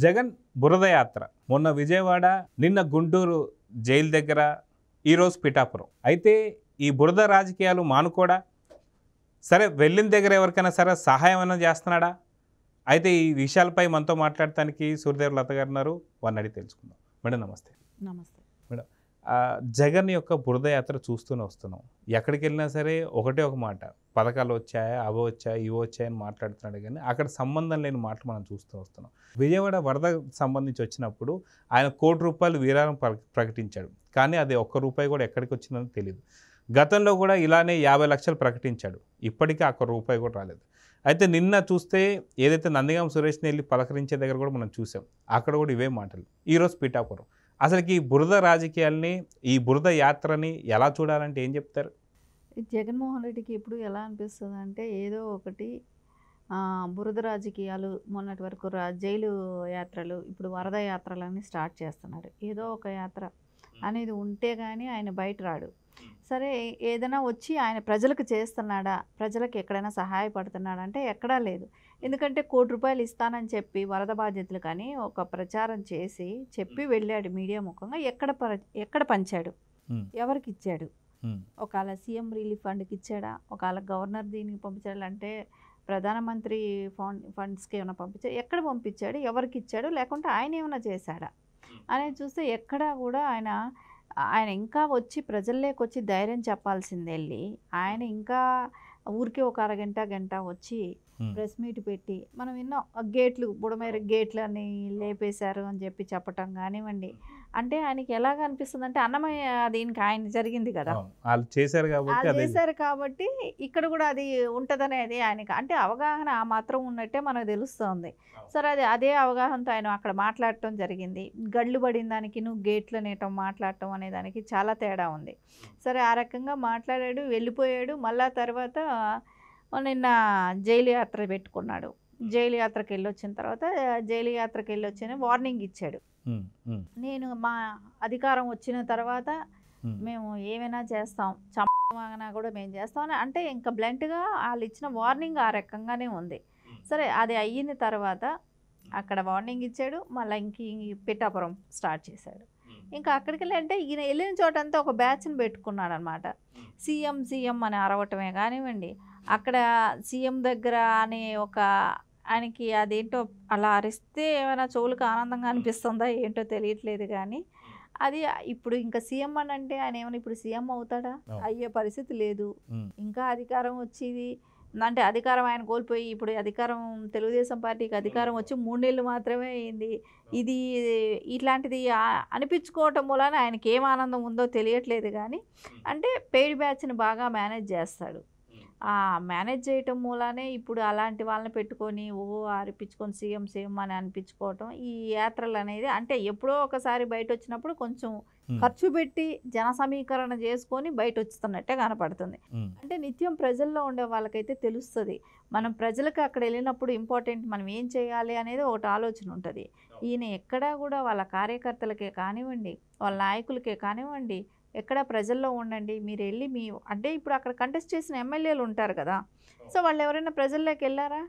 జగన్ బురద యాత్ర మొన్న విజయవాడ, నిన్న గుంటూరు జైలు దగ్గర, ఈరోజు పిఠాపురం. అయితే ఈ బురద రాజకీయాలు మానుకోడా? సరే వెళ్ళిన దగ్గర ఎవరికైనా సరే సహాయం అయినా చేస్తున్నాడా? అయితే ఈ విషయాలపై మనతో మాట్లాడటానికి సూర్యదేవ్ లత గారు ఉన్నారు. వారిని అడిగి తెలుసుకుందాం. మేడం నమస్తే. నమస్తే మేడం, జగన్ యొక్క బురద యాత్ర చూస్తూనే వస్తున్నాం. ఎక్కడికి వెళ్ళినా సరే ఒకటే ఒక మాట, పథకాలు వచ్చాయా, అవి వచ్చాయి, ఇవి వచ్చాయని మాట్లాడుతున్నాడు. కానీ అక్కడ సంబంధం లేని మాటలు మనం చూస్తూ వస్తున్నాం. విజయవాడ వరద సంబంధించి వచ్చినప్పుడు ఆయన ₹1 విరాళం ప్రకటించాడు. కానీ అది ₹1 కూడా ఎక్కడికి వచ్చిందని తెలియదు. గతంలో కూడా ఇలానే 50 లక్షలు ప్రకటించాడు. ఇప్పటికీ ₹1 కూడా రాలేదు. అయితే నిన్న చూస్తే ఏదైతే నందిగామ సురేష్ని వెళ్ళి పలకరించే దగ్గర కూడా మనం చూసాం. అక్కడ కూడా ఇవే మాటలు. ఈరోజు పిఠాపురం. అసలుకి ఈ బురద రాజకీయాల్ని, ఈ బురద యాత్రని ఎలా చూడాలంటే ఏం చెప్తారు? జగన్మోహన్ రెడ్డికి ఇప్పుడు ఎలా అనిపిస్తుంది అంటే ఏదో ఒకటి బురద రాజకీయాలు మొన్నటి వరకు జైలు యాత్రలు, ఇప్పుడు వరద యాత్రలన్నీ స్టార్ట్ చేస్తున్నారు. ఏదో ఒక యాత్ర అనేది ఉంటే కానీ ఆయన బయట రాడు. సరే ఏదైనా వచ్చి ఆయన ప్రజలకు చేస్తున్నాడా, ప్రజలకు ఎక్కడైనా సహాయపడుతున్నాడా అంటే ఎక్కడా లేదు. ఎందుకంటే ₹1 ఇస్తానని చెప్పి వరద బాధ్యతలు కానీ ఒక ప్రచారం చేసి చెప్పి వెళ్ళాడు మీడియా ముఖంగా. ఎక్కడ పంచాడు, ఎవరికి ఇచ్చాడు? ఒకవేళ సీఎం రిలీఫ్ ఫండ్కి ఇచ్చాడా, ఒకవేళ గవర్నర్ దీనికి పంపించాడు, అంటే ప్రధానమంత్రి ఫండ్స్కి ఏమైనా పంపించాడు, ఎక్కడ పంపించాడు, ఎవరికి ఇచ్చాడు, లేకుంటే ఆయన ఏమైనా చేశాడా అనేది చూస్తే ఎక్కడా కూడా ఆయన ఇంకా వచ్చి ప్రజల్లోకి వచ్చి ధైర్యం చెప్పాల్సింది వెళ్ళి ఆయన ఇంకా ఊరికే ఒక అరగంట గంట వచ్చి ప్రెస్ మీట్ పెట్టి మనం ఎన్నో గేట్లు బుడమేర గేట్లు అని లేపేశారు అని చెప్పి చెప్పటం కానివ్వండి. అంటే ఆయనకి ఎలాగ అనిపిస్తుంది అంటే అన్నమయ్య దీనికి ఆయన జరిగింది కదా, వాళ్ళు చేశారు కాబట్టి ఇక్కడ కూడా అది ఉంటుందనేది ఆయనకి అంటే అవగాహన ఆ మాత్రం ఉన్నట్టే మనకు తెలుస్తుంది. సరే అదే అవగాహనతో ఆయన అక్కడ మాట్లాడటం జరిగింది. గళ్ళు పడిన దానికి నువ్వు గేట్లు అనేయటం మాట్లాడటం అనే దానికి చాలా తేడా ఉంది. సరే ఆ రకంగా మాట్లాడాడు, వెళ్ళిపోయాడు. మళ్ళా తర్వాత నిన్న జైలు యాత్ర పెట్టుకున్నాడు. జైలు యాత్రకి వెళ్ళొచ్చిన తర్వాత జైలు యాత్రకి వెళ్ళొచ్చిన వార్నింగ్ ఇచ్చాడు. నేను మా అధికారం వచ్చిన తర్వాత మేము ఏమైనా చేస్తాం, చంపనా కూడా మేము చేస్తామని అంటే ఇంకా బ్లంట్గా వాళ్ళు ఇచ్చిన వార్నింగ్ ఆ రకంగానే ఉంది. సరే అది అయిన తర్వాత అక్కడ వార్నింగ్ ఇచ్చాడు, మళ్ళీ పిఠాపురం స్టార్ట్ చేశాడు. ఇంకా అక్కడికి వెళ్ళి అంటే ఈయన వెళ్ళిన చోటంతా ఒక బ్యాచ్ని పెట్టుకున్నాడు అనమాట. సీఎం అని అరవటమే కానివ్వండి, అక్కడ సీఎం దగ్గర అనే ఒక ఆయనకి అదేంటో అలా అరిస్తే ఏమైనా చెవులకు ఆనందంగా అనిపిస్తుందా ఏంటో తెలియట్లేదు. కానీ అది ఇప్పుడు ఇంకా సీఎం అని అంటే ఆయన ఏమైనా ఇప్పుడు సీఎం అవుతాడా? అయ్యే పరిస్థితి లేదు. ఇంకా అధికారం వచ్చేది అంటే అధికారం ఆయన కోల్పోయి ఇప్పుడు అధికారం తెలుగుదేశం పార్టీకి అధికారం వచ్చి 3 నెలలు మాత్రమే అయింది. ఇది ఇట్లాంటిది అనిపించుకోవటం మూలాన ఆయనకి ఏం ఆనందం ఉందో తెలియట్లేదు. కానీ అంటే పెయిడ్ బ్యాచ్ని బాగా మేనేజ్ చేస్తాడు. ఆ మేనేజ్ చేయటం మూలానే ఇప్పుడు అలాంటి వాళ్ళని పెట్టుకొని అనిపించుకొని సీఎం అని అనిపించుకోవటం ఈ యాత్రలు అనేది అంటే ఎప్పుడో ఒకసారి బయట వచ్చినప్పుడు కొంచెం ఖర్చు పెట్టి జన సమీకరణ చేసుకొని బయట వస్తున్నట్టే కనపడుతుంది. అంటే నిత్యం ప్రజల్లో ఉండే వాళ్ళకైతే తెలుస్తుంది. మనం ప్రజలకు అక్కడ వెళ్ళినప్పుడు ఇంపార్టెంట్ మనం ఏం చేయాలి అనేది ఒకటి ఆలోచన ఉంటుంది. ఈయన ఎక్కడా కూడా వాళ్ళ కార్యకర్తలకే కానివ్వండి, వాళ్ళ నాయకులకే కానివ్వండి, ఎక్కడ ప్రజల్లో ఉండండి మీరు వెళ్ళి అంటే ఇప్పుడు అక్కడ కంటెస్ట్ చేసిన ఎమ్మెల్యేలు ఉంటారు కదా, సో వాళ్ళు ఎవరైనా ప్రజల్లోకి వెళ్ళారా?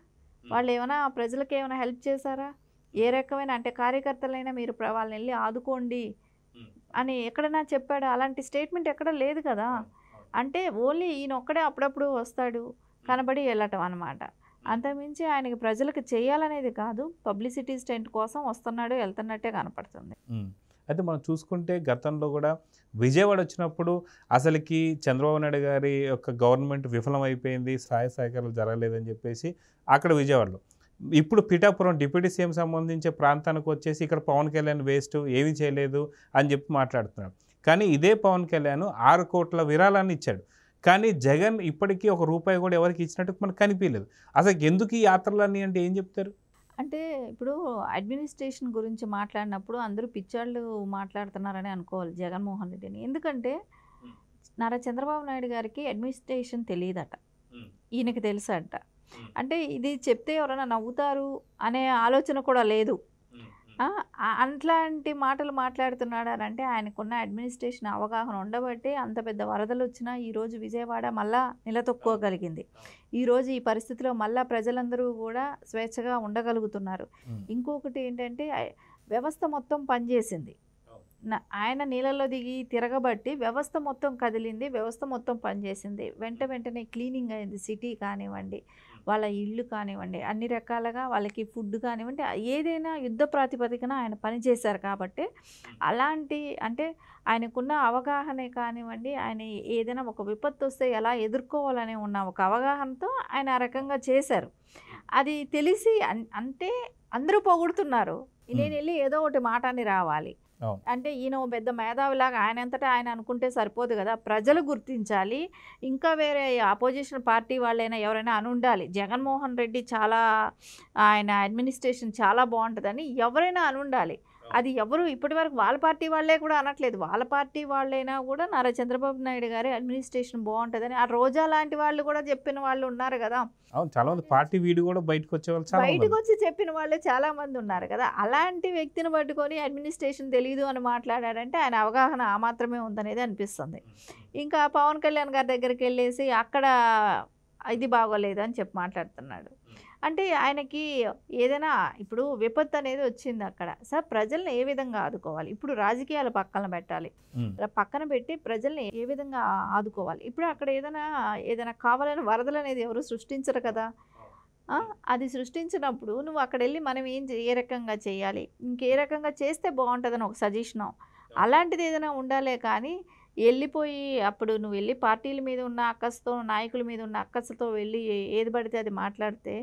వాళ్ళు ఏమైనా ప్రజలకు ఏమైనా హెల్ప్ చేశారా? ఏ రకమైన అంటే కార్యకర్తలైనా మీరు వాళ్ళని వెళ్ళి ఆదుకోండి అని ఎక్కడైనా చెప్పాడా? అలాంటి స్టేట్మెంట్ ఎక్కడ లేదు కదా. అంటే ఓన్లీ ఈయన ఒక్కడే అప్పుడప్పుడు వస్తాడు, కనబడి వెళ్ళటం అనమాట. అంతకుమించి ఆయనకి ప్రజలకు చేయాలనేది కాదు, పబ్లిసిటీ స్టంట్ కోసం వస్తున్నాడు వెళ్తున్నట్టే కనపడుతుంది. అయితే మనం చూసుకుంటే గతంలో కూడా విజయవాడ వచ్చినప్పుడు అసలుకి చంద్రబాబు నాయుడు గారి యొక్క గవర్నమెంట్ విఫలమైపోయింది, సహాయ సహకారాలు జరగలేదని చెప్పేసి అక్కడ విజయవాడలో. ఇప్పుడు పిఠాపురం డిప్యూటీ సీఎం సంబంధించే ప్రాంతానికి వచ్చేసి ఇక్కడ పవన్ కళ్యాణ్ వేస్ట్ ఏమీ చేయలేదు అని చెప్పి మాట్లాడుతున్నాడు. కానీ ఇదే పవన్ కళ్యాణ్ 6 కోట్ల విరాళాన్ని ఇచ్చాడు. కానీ జగన్ ఇప్పటికీ ₹1 కూడా ఎవరికి ఇచ్చినట్టు మనకు కనిపించలేదు. అసలు ఎందుకు ఈ యాత్రలన్నీ అంటే ఏం చెప్తారు? అంటే ఇప్పుడు అడ్మినిస్ట్రేషన్ గురించి మాట్లాడినప్పుడు అందరూ పిచ్చాళ్ళు మాట్లాడుతున్నారని అనుకోవాలి జగన్మోహన్ రెడ్డిని. ఎందుకంటే నారా చంద్రబాబు నాయుడు గారికి అడ్మినిస్ట్రేషన్ తెలియదట, ఈయనకి తెలుసట. అంటే ఇది చెప్తే ఎవరైనా నవ్వుతారు అనే ఆలోచన కూడా లేదు. ఆ! అట్లాంటి మాటలు మాట్లాడుతున్నాడు అనంటే ఆయనకున్న అడ్మినిస్ట్రేషన్ అవగాహన ఉండబట్టి అంత పెద్ద వరదలొచ్చినా ఈరోజు విజయవాడ మళ్ళా నిలదొక్కుకోగలిగింది. ఈరోజు ఈ పరిస్థితిలో మళ్ళా ప్రజలందరూ గూడా స్వేచ్ఛగా ఉండగలుగుతున్నారు. ఇంకొకటి ఏంటంటే వ్యవస్థ మొత్తం పనిచేసింది. ఆయన నీళ్ళలో దిగి తిరగబట్టి వ్యవస్థ మొత్తం కదిలింది. వ్యవస్థ మొత్తం పనిచేసింది. వెంటనే క్లీనింగ్ అయింది. సిటీ కానివ్వండి, వాళ్ళ ఇల్లు కానివ్వండి, అన్ని రకాలుగా వాళ్ళకి ఫుడ్ కానివ్వండి, ఏదైనా యుద్ధ ప్రాతిపదికన ఆయన పనిచేశారు కాబట్టి అలాంటి అంటే ఆయనకున్న అవగాహనే కానివ్వండి, ఆయన ఏదైనా ఒక విపత్తు వస్తే ఎలా ఎదుర్కోవాలని ఉన్న ఒక అవగాహనతో ఆయన ఆ రకంగా చేశారు. అది తెలిసి అంటే అందరూ పొగుడుతున్నారు. నేనెళ్ళి ఏదో ఒకటి మాట అని రావాలి. అంటే ఈయన ఓ పెద్ద మేధావిలాగా ఆయనంతటా ఆయన అనుకుంటే సరిపోదు కదా! ప్రజలు గుర్తించాలి. ఇంకా వేరే అపోజిషన్ పార్టీ వాళ్ళైనా ఎవరైనా అనుండాలి. జగన్మోహన్ రెడ్డి చాలా ఆయన అడ్మినిస్ట్రేషన్ చాలా బావుంటదని ఎవరైనా అనుండాలి. అది ఎవరు ఇప్పటివరకు వాళ్ళ పార్టీ వాళ్ళే కూడా అనట్లేదు. వాళ్ళ పార్టీ వాళ్ళైనా కూడా నారా చంద్రబాబు నాయుడు గారి అడ్మినిస్ట్రేషన్ బావుంటదని ఆ రోజా లాంటి వాళ్ళు కూడా చెప్పిన వాళ్ళు ఉన్నారు కదా! అవును. చాలా మంది పార్టీ వీడి కూడా బయటకొచ్చేవాళ్ళు చాలా మంది. బయటకొచ్చి చెప్పిన వాళ్ళే చాలామంది ఉన్నారు కదా! అలాంటి వ్యక్తిని పట్టుకొని అడ్మినిస్ట్రేషన్ తెలీదు అని మాట్లాడాడంటే ఆయన అవగాహన ఆ మాత్రమే ఉందనేది అనిపిస్తుంది. ఇంకా పవన్ కళ్యాణ్ గారి దగ్గరికెళ్ళేసి అక్కడ ఇది బాగోలేదు అని చెప్పి మాట్లాడుతున్నాడు. అంటే ఆయనకి ఏదైనా ఇప్పుడు విపత్తు అనేది వచ్చింది అక్కడ. సార్ ప్రజల్ని ఏ విధంగా ఆదుకోవాలి? ఇప్పుడు రాజకీయాలు పక్కన పెట్టాలి. పక్కన పెట్టి ప్రజల్ని ఏ విధంగా ఆదుకోవాలి? ఇప్పుడు అక్కడ ఏదైనా కావాలని వరదలనేది ఎవరు సృష్టించరు కదా! అది సృష్టించినప్పుడు నువ్వు అక్కడెళ్ళి మనం ఏ రకంగా చేయాలి? ఇంకే రకంగా చేస్తే బావుంటదని ఒక సజెషను. అలాంటిది ఏదైనా ఉండాలే కానీ ఎళ్ళిపోయి అప్పుడు నువ్వు వెళ్ళి పార్టీల మీద ఉన్న అక్కసుతో, నాయకుల మీద ఉన్న అక్కసుతో వెళ్ళి ఏది పడితే అది మాట్లాడితే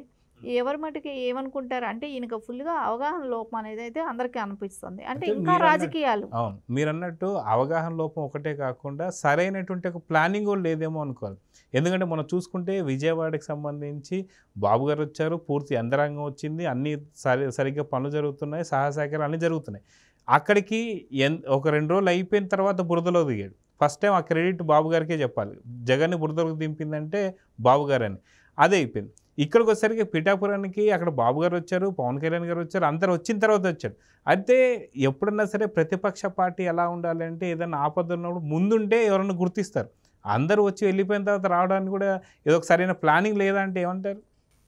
ఎవరి మటుకి ఏమనుకుంటారు అంటే ఈయనకు ఫుల్‌గా అవగాహన లోపం అనేదైతే అందరికీ అనిపిస్తుంది. అంటే ఇంకా రాజకీయాలు. అవును. మీరన్నట్టు అవగాహన లోపం ఒకటే కాకుండా సరైనటువంటి ఒక ప్లానింగ్ కూడా లేదేమో అనుకోవాలి. ఎందుకంటే మనం చూసుకుంటే విజయవాడకి సంబంధించి బాబు గారు వచ్చారు. పూర్తి యంత్రాంగం వచ్చింది. అన్నీ సరిగ్గా పనులు జరుగుతున్నాయి. సహాయ సహకారాలు అన్నీ జరుగుతున్నాయి. అక్కడికి ఒక 2 రోజులు అయిపోయిన తర్వాత బురదలో దిగాడు. ఫస్ట్ టైం ఆ క్రెడిట్ బాబు గారికే చెప్పాలి. జగన్‌ని బురదలోకి దింపిందంటే బాబు గారని. అదే అయిపోయింది. ఇక్కడికి వచ్చేసరికి పిఠాపురానికి అక్కడ బాబు గారు వచ్చారు, పవన్ కళ్యాణ్ గారు వచ్చారు. అందరూ వచ్చిన తర్వాత వచ్చాడు. అయితే ఎప్పుడన్నా సరే ప్రతిపక్ష పార్టీ ఎలా ఉండాలి అంటే ఏదైనా ఆపద ఉన్నప్పుడు ముందుంటే ఎవరన్నా గుర్తిస్తారు. అందరూ వచ్చి వెళ్ళిపోయిన తర్వాత రావడానికి కూడా ఏదో ఒక సరైన ప్లానింగ్ లేదా అంటే ఏమంటారు?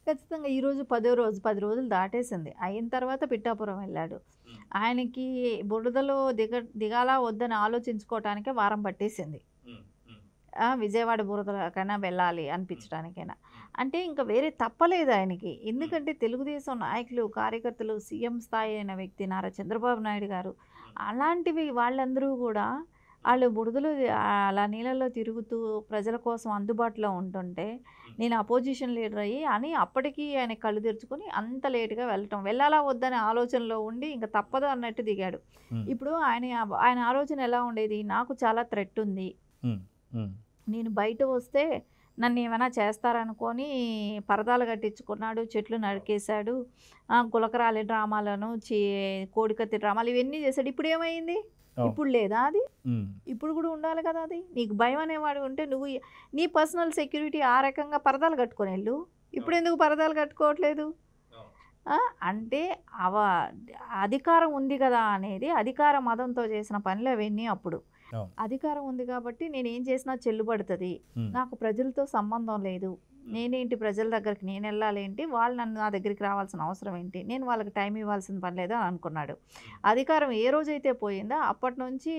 ఖచ్చితంగా ఈరోజు 10 రోజులు దాటేసింది. అయిన తర్వాత పిఠాపురం వెళ్ళాడు. ఆయనకి బురదలో దిగాలా వద్దని ఆలోచించుకోవటానికే వారం పట్టేసింది. విజయవాడ బురదకైనా వెళ్ళాలి అనిపించడానికైనా. అంటే ఇంకా వేరే తప్పలేదు ఆయనకి. ఎందుకంటే తెలుగుదేశం నాయకులు, కార్యకర్తలు, సీఎం స్థాయి అయిన వ్యక్తి నారా చంద్రబాబు నాయుడు గారు అలాంటివి వాళ్ళందరూ కూడా ఆళ్ళు బురదలో అలా నీళ్ళల్లో తిరుగుతూ ప్రజల కోసం అందుబాటులో ఉంటుంటే నేను అపోజిషన్ లీడర్ అని అప్పటికి ఆయన కళ్ళు తెరుచుకొని అంత లేట్‌గా వెళ్ళటం. వెళ్ళాలా వద్దనే ఆలోచనలో ఉండి ఇంక తప్పదు అన్నట్టు దిగాడు. ఇప్పుడు ఆయన ఆలోచన ఎలా ఉండేది? నాకు చాలా థ్రెట్ ఉంది. నేను బయట వస్తే నన్నేమైనా చేస్తారనుకోని పరదాలు కట్టించుకున్నాడు. చెట్లు నరికేశాడు. గులకరాలి డ్రామాలను, కోడికత్తి డ్రామాలు ఇవన్నీ చేశాడు. ఇప్పుడేమైంది? ఇప్పుడు లేదా అది? ఇప్పుడు కూడా ఉండాలి కదా అది. నీకు భయం అనేవాడు ఉంటే నువ్వు నీ పర్సనల్ సెక్యూరిటీ ఆ రకంగా పరదాలు కట్టుకొని వెళ్ళు. ఇప్పుడెందుకు పరదాలు కట్టుకోవట్లేదు? అంటే అధికారం ఉంది కదా అనేది అధికార మదంతో చేసిన పనులు అవన్నీ అప్పుడు. అధికారం ఉంది కాబట్టి నేనేం చేసినా చెల్లుబడుతుంది. నాకు ప్రజలతో సంబంధం లేదు. నేనేంటి ప్రజల దగ్గరికి నేను వెళ్ళాలేంటి? వాళ్ళు నా దగ్గరికి రావాల్సిన అవసరం ఏంటి? నేను వాళ్ళకి టైం ఇవ్వాల్సిన పని లేదు అని అనుకున్నాడు. అధికారం ఏ రోజైతే పోయిందో అప్పటి నుంచి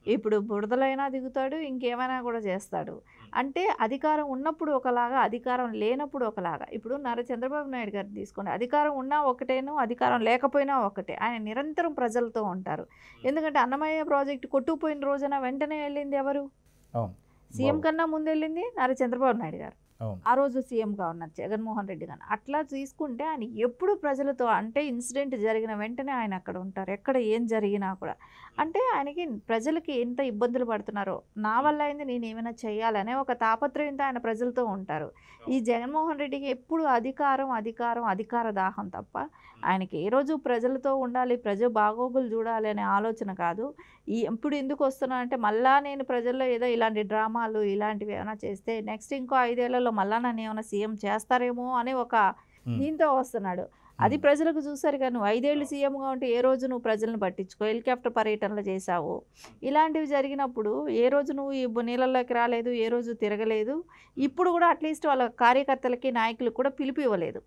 ఇప్పుడు బురదలైనా దిగుతాడు, ఇంకేమైనా కూడా చేస్తాడు. అంటే అధికారం ఉన్నప్పుడు ఒకలాగా, అధికారం లేనప్పుడు ఒకలాగా. ఇప్పుడు నారా చంద్రబాబు నాయుడు గారిని తీసుకోండి. అధికారం ఉన్నా ఒకటేను, అధికారం లేకపోయినా ఒకటే. ఆయన నిరంతరం ప్రజలతో ఉంటారు. ఎందుకంటే అన్నమయ్య ప్రాజెక్టు కొట్టుకుపోయిన రోజున వెంటనే వెళ్ళింది ఎవరు? సీఎం కన్నా ముందు వెళ్ళింది నారా చంద్రబాబు నాయుడు గారు. ఆ రోజు సీఎంగా ఉన్నారు జగన్మోహన్ రెడ్డి గారు. అట్లా తీసుకుంటే ఆయన ఎప్పుడు ప్రజలతో అంటే ఇన్సిడెంట్ జరిగిన వెంటనే ఆయన అక్కడ ఉంటారు. ఎక్కడ ఏం జరిగినా కూడా. అంటే ఆయనకి ప్రజలకి ఎంత ఇబ్బందులు పడుతున్నారో నా వల్ల అయింది నేను ఏమైనా చేయాలనే ఒక తాపత్రయంతో ఆయన ప్రజలతో ఉంటారు. ఈ జగన్మోహన్ రెడ్డికి ఎప్పుడు అధికార దాహం తప్ప ఆయనకి ఏ రోజు ప్రజలతో ఉండాలి, ప్రజల బాగోగులు చూడాలి అనే ఆలోచన కాదు. ఇప్పుడు ఎందుకు వస్తున్నా అంటే మళ్ళా నేను ప్రజల్లో ఏదో ఇలాంటి డ్రామాలు ఇలాంటివి ఏమైనా చేస్తే నెక్స్ట్ ఇంకో 5 ఏళ్లలో మళ్ళా నన్ను ఏమైనా సీఎం చేస్తారేమో అనే ఒక దీంతో వస్తున్నాడు. అది ప్రజలకు చూసారు కానీ నువ్వు 5 ఏళ్ళు సీఎంగా ఉంటే ఏ రోజు నువ్వు ప్రజలను పట్టించుకో, హెలికాప్టర్ పర్యటనలు చేశావు. ఇలాంటివి జరిగినప్పుడు ఏ రోజు నువ్వు ఈ నీళ్ళల్లోకి రాలేదు, ఏ రోజు తిరగలేదు. ఇప్పుడు కూడా అట్లీస్ట్ వాళ్ళ కార్యకర్తలకి నాయకులకు కూడా పిలుపు ఇవ్వలేదు.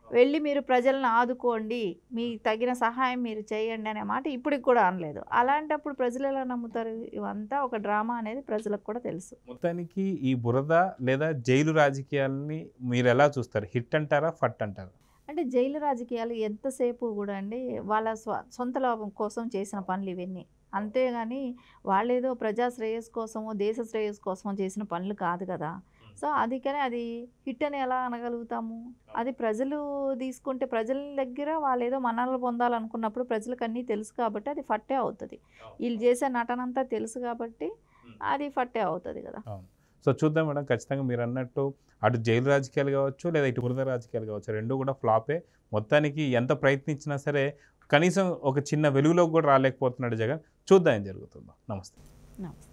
వెళ్ళి మీరు ప్రజలను ఆదుకోండి, మీ తగిన సహాయం మీరు చేయండి అనే మాట ఇప్పటికి కూడా అనలేదు. అలాంటప్పుడు ప్రజలు ఎలా నమ్ముతారు? ఇవంతా ఒక డ్రామా అనేది ప్రజలకు కూడా తెలుసు. మొత్తానికి ఈ బురద లేదా జైలు రాజకీయాలని మీరు ఎలా చూస్తారు? హిట్ అంటారా, ఫట్ అంటారా? అంటే జైలు రాజకీయాలు ఎంతసేపు కూడా అండి వాళ్ళ సొంత లాభం కోసం చేసిన పనులు ఇవన్నీ. అంతేగాని వాళ్ళేదో ప్రజా శ్రేయస్సు కోసమో దేశ శ్రేయస్సు కోసమో చేసిన పనులు కాదు కదా. సో అందుకని అది హిట్ అని ఎలా అనగలుగుతాము? అది ప్రజలు తీసుకుంటే ప్రజల దగ్గర వాళ్ళు ఏదో మన్ననలు పొందాలనుకున్నప్పుడు ప్రజలకు అన్నీ తెలుసు కాబట్టి అది ఫట్టే అవుతుంది. వీళ్ళు చేసే నటనంతా తెలుసు కాబట్టి అది ఫట్టే అవుతుంది కదా. సో చూద్దాం మేడం, ఖచ్చితంగా మీరు అన్నట్టు అటు జైలు రాజకీయాలు కావచ్చు లేదా ఇటు బురద రాజకీయాలు కావచ్చు, రెండు కూడా ఫ్లాపే. మొత్తానికి ఎంత ప్రయత్నించినా సరే కనీసం ఒక చిన్న వెలుగులోకి కూడా రాలేకపోతున్నాడు జగన్. చూద్దాం ఏం జరుగుతుందో. నమస్తే. నమస్తే.